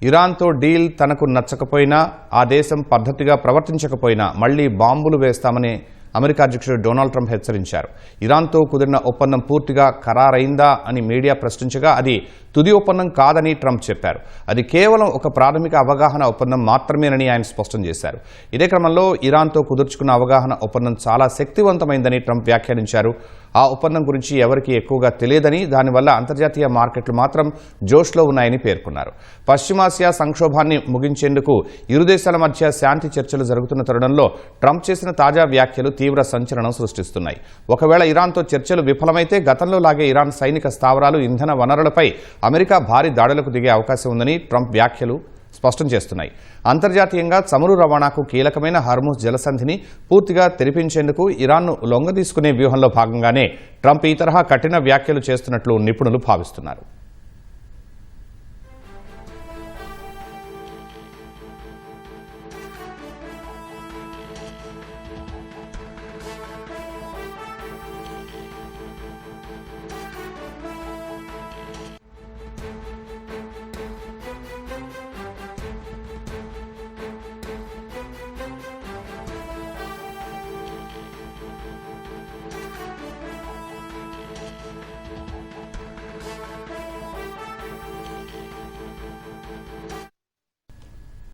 ఇరాన్తో deal తనకు నచ్చకపోయినా, ఆ దేశం పద్ధతిగా ప్రవర్తించకపోయినా మళ్లీ బాంబులు వేస్తామని అమెరికా అధ్యక్షుడు డొనాల్డ్ ట్రంప్ హెచ్చరించారు. ఇరాన్తో కుదిరిన ఒప్పందం పూర్తిగా ఖరారైందా అని మీడియా ప్రశ్నించగా అది తుది ఒప్పందం కాదని ట్రంప్ చెప్పారు. అది కేవలం ఒక ప్రాథమిక అవగాహన ఒప్పందం మాత్రమేనని ఆయన స్పష్టం చేశారు. ఇదే క్రమంలో ఇరాన్తో కుదుర్చుకున్న అవగాహన ఒప్పందం చాలా శక్తివంతమైందని ట్రంప్ వ్యాఖ్యానించారు. ఆ ఒప్పందం గురించి ఎవరికీ ఎక్కువగా తెలియదని, దానివల్ల అంతర్జాతీయ మార్కెట్లు మాత్రం జోష్లో ఉన్నాయని పేర్కొన్నారు. పశ్చిమాసియా సంక్షోభాన్ని ముగించేందుకు ఇరు దేశాల మధ్య శాంతి చర్చలు జరుగుతున్న తరుణంలో ట్రంప్ చేసిన తాజా వ్యాఖ్యలు తీవ్ర సంచలనం సృష్టిస్తున్నాయి. ఒకవేళ ఇరాన్తో చర్చలు విఫలమైతే గతంలో లాగే ఇరాన్ సైనిక స్థావరాలు, ఇంధన వనరులపై అమెరికా భారీ దాడులకు దిగే అవకాశం ఉందని ట్రంప్ వ్యాఖ్యలు స్పష్టం చేస్తున్నాయి. అంతర్జాతీయంగా చమురు రవాణాకు కీలకమైన హార్ముజ్ జలసంధిని పూర్తిగా తెరిపించేందుకు ఇరాన్ను లొంగదీసుకునే వ్యూహంలో భాగంగానే ట్రంప్ ఈ తరహా కఠిన వ్యాఖ్యలు చేస్తున్నట్లు నిపుణులు భావిస్తున్నారు.